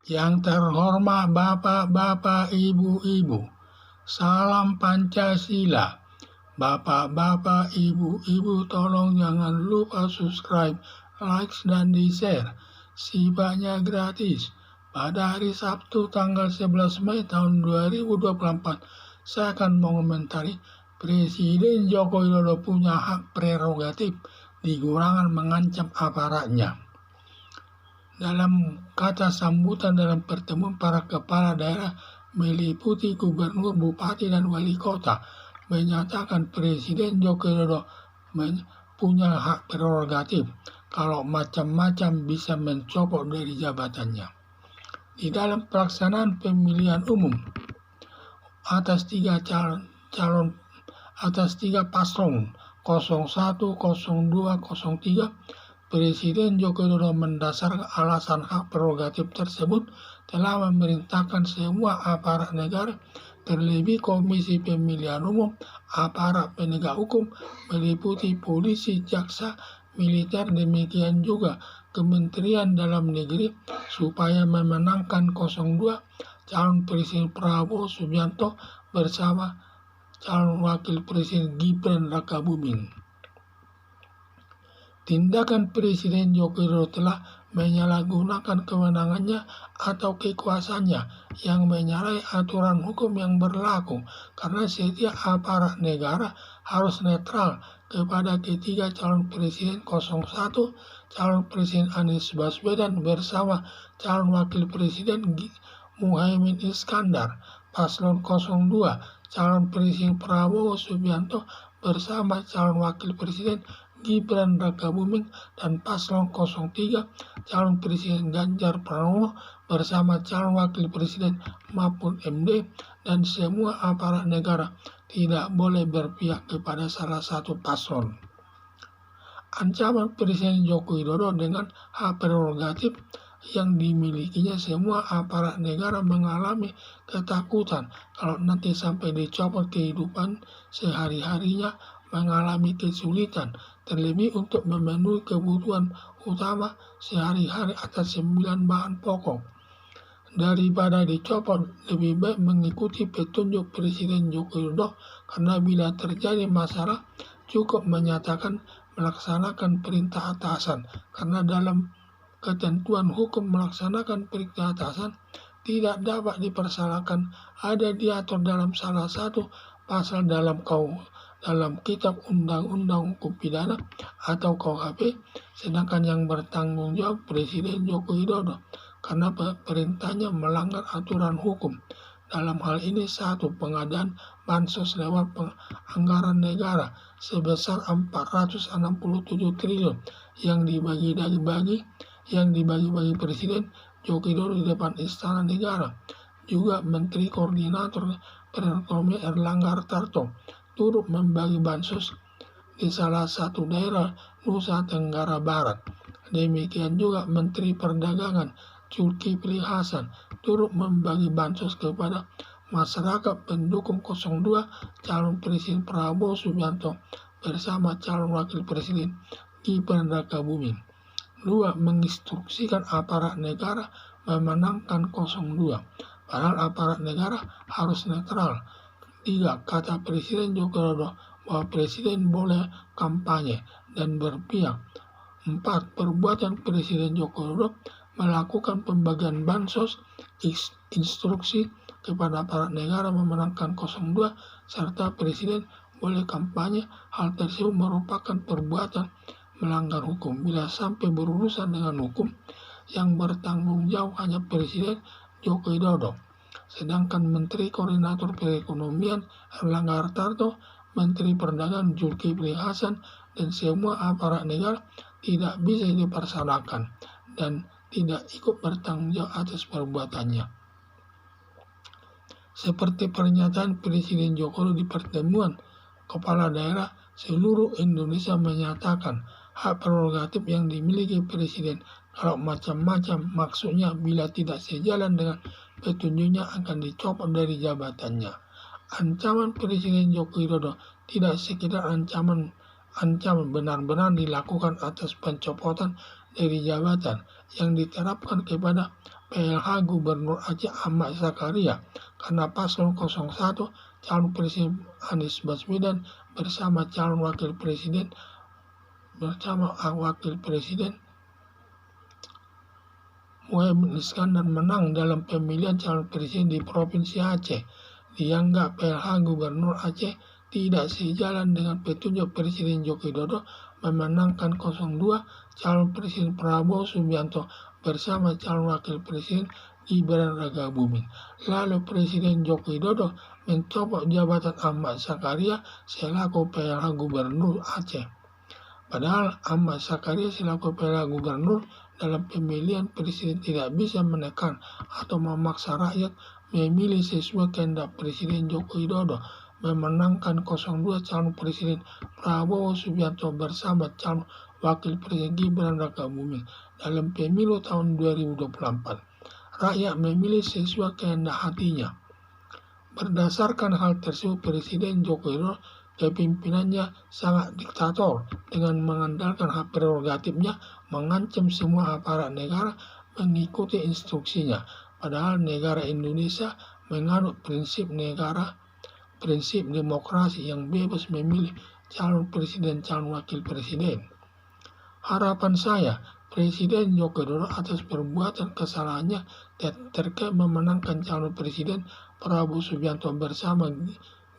Yang terhormat Bapak-Bapak, Ibu-Ibu, salam Pancasila. Bapak-bapak, ibu-ibu, tolong jangan lupa subscribe, like, dan di-share. Sifatnya gratis. Pada hari Sabtu tanggal 11 Mei tahun 2024, saya akan mengomentari Presiden Joko Widodo punya hak prerogatif digunakan mengancam aparatnya. Dalam kata sambutan dalam pertemuan para kepala daerah meliputi gubernur, bupati, dan wali kota, menyatakan Presiden Joko Widodo punya hak prerogatif kalau macam-macam bisa mencopot dari jabatannya. Di dalam pelaksanaan pemilihan umum atas tiga paslon 01, 02, 03, Presiden Joko Widodo mendasarkan alasan hak prerogatif tersebut telah memerintahkan semua aparat negara, terlebih Komisi Pemilihan Umum, aparat penegak hukum, meliputi polisi, jaksa, militer, demikian juga Kementerian Dalam Negeri, supaya memenangkan 02 calon Presiden Prabowo Subianto bersama calon Wakil Presiden Gibran Rakabuming. Tindakan Presiden Joko Widodo telah menyalahgunakan kewenangannya atau kekuasaannya yang menyalahi aturan hukum yang berlaku, karena setiap aparat negara harus netral kepada ketiga calon Presiden 01, calon Presiden Anies Baswedan bersama calon Wakil Presiden Muhaimin Iskandar, paslon 02, calon Presiden Prabowo Subianto bersama calon Wakil Presiden Gibran Rakabuming, dan paslon 03 calon Presiden Ganjar Pranowo bersama calon Wakil Presiden Mahfud MD, dan semua aparat negara tidak boleh berpihak kepada salah satu paslon. Ancaman Presiden Joko Widodo dengan hak prerogatif yang dimilikinya, semua aparat negara mengalami ketakutan kalau nanti sampai dicopot kehidupan sehari-harinya, mengalami kesulitan, terlebih untuk memenuhi kebutuhan utama sehari-hari atas 9 bahan pokok. Daripada dicopot, lebih baik mengikuti petunjuk Presiden Joko Widodo, karena bila terjadi masalah cukup menyatakan melaksanakan perintah atasan, karena dalam ketentuan hukum melaksanakan perintah atasan tidak dapat dipersalahkan, ada diatur dalam salah satu pasal dalam Kitab Undang-Undang Hukum Pidana atau KUHP, sedangkan yang bertanggung jawab Presiden Joko Widodo karena perintahnya melanggar aturan hukum. Dalam hal ini, satu, pengadaan bansos lewat anggaran negara sebesar 467 triliun yang dibagi-bagi Presiden Joko Widodo di depan Istana Negara. Juga Menteri Koordinator Perekonomian Erlangga Hartarto turut membagi bansos di salah satu daerah Nusa Tenggara Barat. Demikian juga Menteri Perdagangan Zulkifli Hasan turut membagi bansos kepada masyarakat pendukung 02 calon Presiden Prabowo Subianto bersama calon Wakil Presiden Gibran Rakabuming. 2. Menginstruksikan aparat negara memenangkan 02, padahal aparat negara harus netral. 3. Kata Presiden Joko Widodo bahwa Presiden boleh kampanye dan berpihak. 4. Perbuatan Presiden Joko Widodo melakukan pembagian bansos, instruksi kepada aparat negara memenangkan 02, serta Presiden boleh kampanye. Hal tersebut merupakan perbuatan melanggar hukum. Bila sampai berurusan dengan hukum, yang bertanggung jawab hanya Presiden Joko Widodo. Sedangkan Menteri Koordinator Perekonomian Erlangga Hartarto, Menteri Perdagangan Zulkifli Hasan, dan semua aparat negara tidak bisa dipersalahkan dan tidak ikut bertanggung jawab atas perbuatannya. Seperti pernyataan Presiden Joko Widodo di pertemuan kepala daerah seluruh Indonesia menyatakan hak prerogatif yang dimiliki Presiden kalau macam-macam, maksudnya bila tidak sejalan dengan petunjuknya akan dicopot dari jabatannya. Ancaman Presiden Joko Widodo tidak sekedar ancaman benar-benar dilakukan atas pencopotan dari jabatan yang diterapkan kepada PLH Gubernur Aceh Ahmad Zakaria karena paslon 01 calon presiden Anies Baswedan bersama wakil presiden Muhaimin Iskandar menang dalam pemilihan calon presiden di Provinsi Aceh. Dianggap PLH Gubernur Aceh tidak sejalan dengan petunjuk Presiden Joko Widodo memenangkan 02 calon presiden Prabowo Subianto bersama calon wakil presiden Gibran Rakabuming. Lalu Presiden Joko Widodo mencopot jabatan Ahmad Zakaria selaku PLH Gubernur Aceh. Padahal Ahmad Zakaria selaku PLH Gubernur dalam pemilihan presiden tidak bisa menekan atau memaksa rakyat memilih sesuai kehendak Presiden Joko Widodo memenangkan 02 calon presiden Prabowo Subianto bersama calon wakil presiden Gibran Rakabuming dalam pemilu tahun 2024. Rakyat memilih sesuai kehendak hatinya. Berdasarkan hal tersebut, Presiden Joko Widodo kepimpinannya sangat diktator dengan mengandalkan hak prerogatifnya mengancam semua aparat negara mengikuti instruksinya. Padahal negara Indonesia menganut prinsip demokrasi yang bebas memilih calon presiden, calon wakil presiden. Harapan saya, Presiden Joko Widodo atas perbuatan kesalahannya terkait memenangkan calon presiden Prabowo Subianto bersama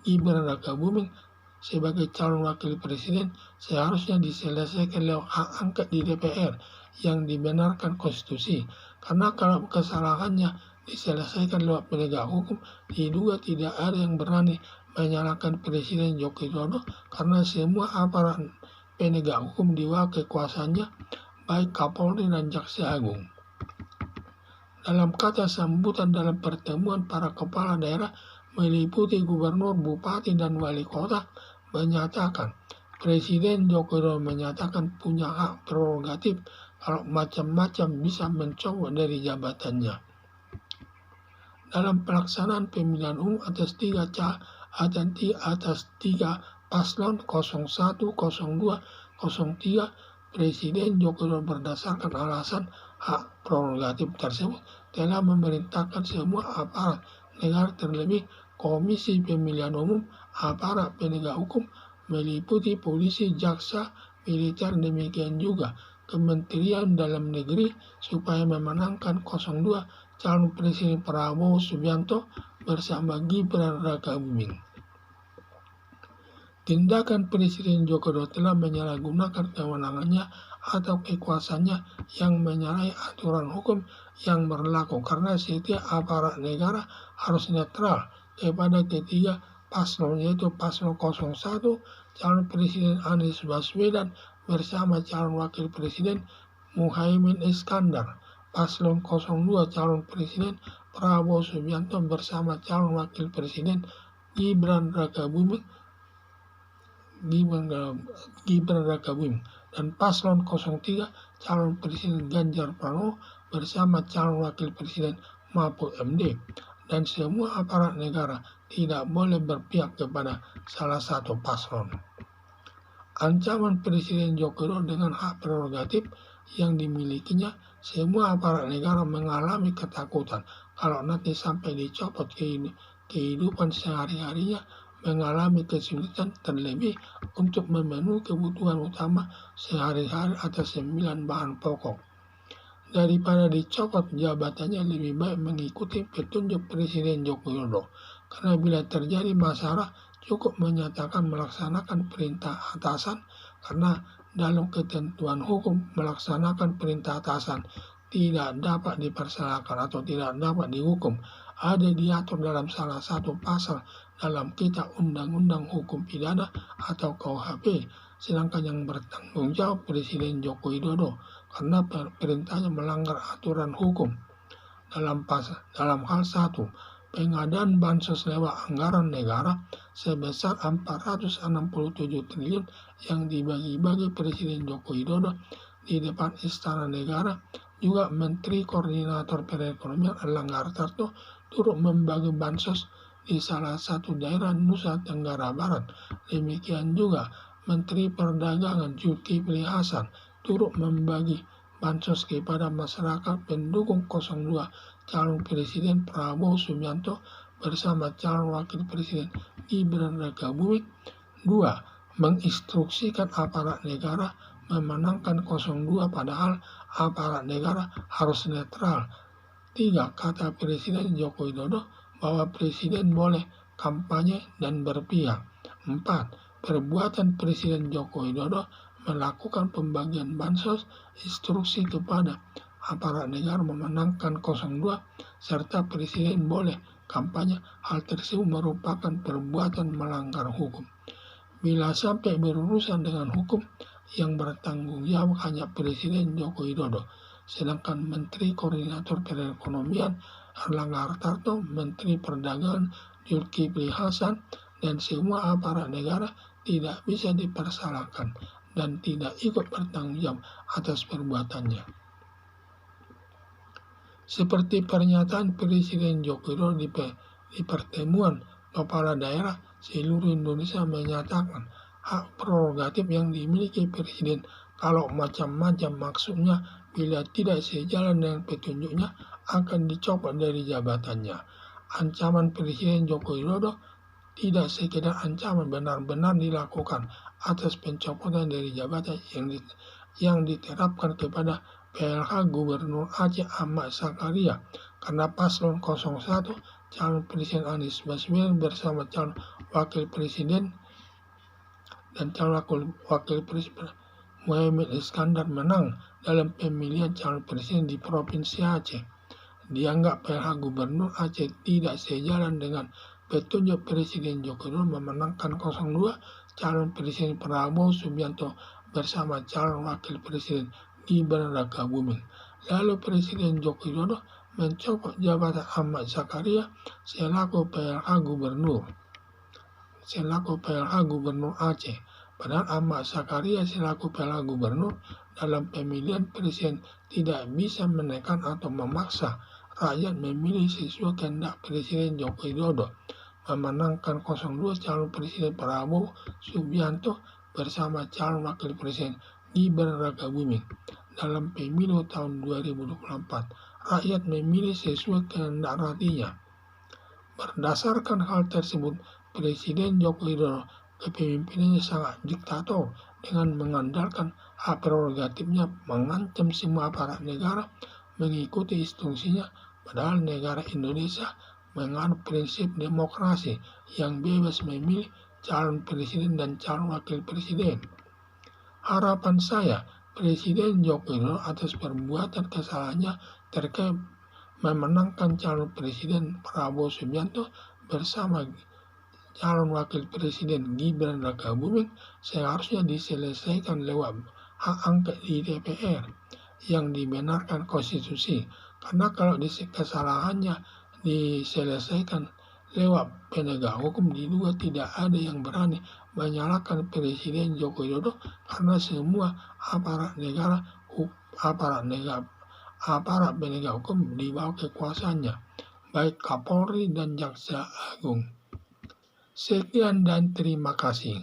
Gibran Rakabuming sebagai calon wakil presiden seharusnya diselesaikan lewat hak angket di DPR yang dibenarkan konstitusi. Karena kalau kesalahannya diselesaikan lewat penegak hukum, diduga tidak ada yang berani menyalahkan Presiden Joko Widodo karena semua aparat penegak hukum di bawah kekuasaannya, baik Kapolri dan Jaksa Agung. Dalam kata sambutan dalam pertemuan para kepala daerah meliputi gubernur, bupati, dan wali kota, menyatakan Presiden Joko Widodo menyatakan punya hak prerogatif kalau macam-macam bisa mencopot dari jabatannya. Dalam pelaksanaan pemilihan umum atas tiga paslon 01, 02, 03, Presiden Joko Widodo berdasarkan alasan hak prerogatif tersebut telah memerintahkan semua aparat negara terlebih Komisi Pemilihan Umum, aparat penegak hukum meliputi polisi, jaksa, militer, demikian juga Kementerian Dalam Negeri supaya memenangkan 02 calon presiden Prabowo Subianto bersama Gibran Rakabuming. Tindakan Presiden Joko Widodo telah menyalahgunakan kewenangannya atau kekuasaannya yang menyalahi aturan hukum yang berlaku karena setiap aparat negara harus netral kepada ketiga paslon, yaitu paslon 01 calon presiden Anies Baswedan bersama calon wakil presiden Muhaimin Iskandar, paslon 02 calon presiden Prabowo Subianto bersama calon wakil presiden Gibran Rakabuming dan paslon 03 calon presiden Ganjar Pranowo bersama calon wakil presiden Mahfud MD. Dan semua aparat negara tidak boleh berpihak kepada salah satu paslon. Ancaman Presiden Joko Widodo dengan hak prerogatif yang dimilikinya, semua aparat negara mengalami ketakutan kalau nanti sampai dicopot kehidupan sehari-harinya, mengalami kesulitan terlebih untuk memenuhi kebutuhan utama sehari-hari atas 9 bahan pokok. Daripada dicopot jabatannya, lebih baik mengikuti petunjuk Presiden Joko Widodo. Karena bila terjadi masalah, cukup menyatakan melaksanakan perintah atasan, karena dalam ketentuan hukum melaksanakan perintah atasan tidak dapat dipersalahkan atau tidak dapat dihukum. Ada diatur dalam salah satu pasal dalam Kitab Undang-Undang Hukum Pidana atau KUHP, sedangkan yang bertanggung jawab Presiden Joko Widodo karena perintahnya melanggar aturan hukum. Dalam hal 1, pengadaan bansos lewat anggaran negara sebesar 467 triliun yang dibagi-bagi Presiden Joko Widodo di depan Istana Negara, juga Menteri Koordinator Perekonomian Erlangga Hartarto turut membagi bansos di salah satu daerah Nusa Tenggara Barat. Demikian juga Menteri Perdagangan Zulkifli Hasan turut membagi bansos kepada masyarakat pendukung 02 calon Presiden Prabowo Subianto bersama calon Wakil Presiden Gibran Rakabuming. 2. Menginstruksikan aparat negara memenangkan 02 padahal aparat negara harus netral. 3. Kata Presiden Joko Widodo bahwa Presiden boleh kampanye dan berpihak. 4. Perbuatan Presiden Joko Widodo melakukan pembagian bansos, instruksi kepada aparat negara memenangkan 02, serta Presiden boleh kampanye. Hal tersebut merupakan perbuatan melanggar hukum. Bila sampai berurusan dengan hukum, yang bertanggung jawab hanya Presiden Joko Widodo, sedangkan Menteri Koordinator Perekonomian Erlangga Hartarto, Menteri Perdagangan Zulkifli Hasan, dan semua aparat negara tidak bisa dipersalahkan dan tidak ikut bertanggung jawab atas perbuatannya. Seperti pernyataan Presiden Joko Widodo di pertemuan kepala daerah seluruh Indonesia menyatakan hak prerogatif yang dimiliki Presiden kalau macam-macam maksudnya bila tidak sejalan dengan petunjuknya akan dicopot dari jabatannya. Ancaman Presiden Joko Widodo tidak sekedar ancaman, benar-benar dilakukan atas pencopotan dari jabatan yang diterapkan kepada PLH Gubernur Aceh Ahmad Zakaria karena paslon 01 calon Presiden Anies Baswedan bersama calon Wakil Presiden dan calon Wakil Presiden Muhammad Iskandar menang dalam pemilihan calon presiden di Provinsi Aceh. Dianggap PLH Gubernur Aceh tidak sejalan dengan petunjuk Presiden Joko Widodo memenangkan 02 calon Presiden Prabowo Subianto bersama calon Wakil Presiden Gibran Rakabuming. Lalu Presiden Joko Widodo mencopot jabatan Ahmad Zakaria selaku PLH Gubernur Aceh. Padahal Ahmad Zakaria selaku PLH Gubernur dalam pemilihan presiden tidak bisa menekan atau memaksa rakyat memilih sesuai kehendak Presiden Joko Widodo memenangkan 02 calon Presiden Prabowo Subianto bersama calon Wakil Presiden Gibran Rakabuming. Dalam pemilu tahun 2024, rakyat memilih sesuai kehendak hatinya. Berdasarkan hal tersebut, Presiden Joko Widodo kepemimpinannya sangat diktator dengan mengandalkan hak prerogatifnya mengancam semua aparat negara mengikuti instruksinya, padahal negara Indonesia menganut prinsip demokrasi yang bebas memilih calon presiden dan calon wakil presiden. Harapan saya, Presiden Joko Widodo atas perbuatan kesalahannya terkait memenangkan calon presiden Prabowo Subianto bersama calon wakil presiden Gibran Rakabuming seharusnya diselesaikan lewat hak angket di DPR yang dibenarkan konstitusi. Karena kalau kesalahannya diselesaikan lewat penegak hukum, diduga tidak ada yang berani menyalahkan Presiden Joko Widodo karena semua aparat penegak hukum di bawah kekuasaannya, baik Kapolri dan Jaksa Agung. Sekian dan terima kasih.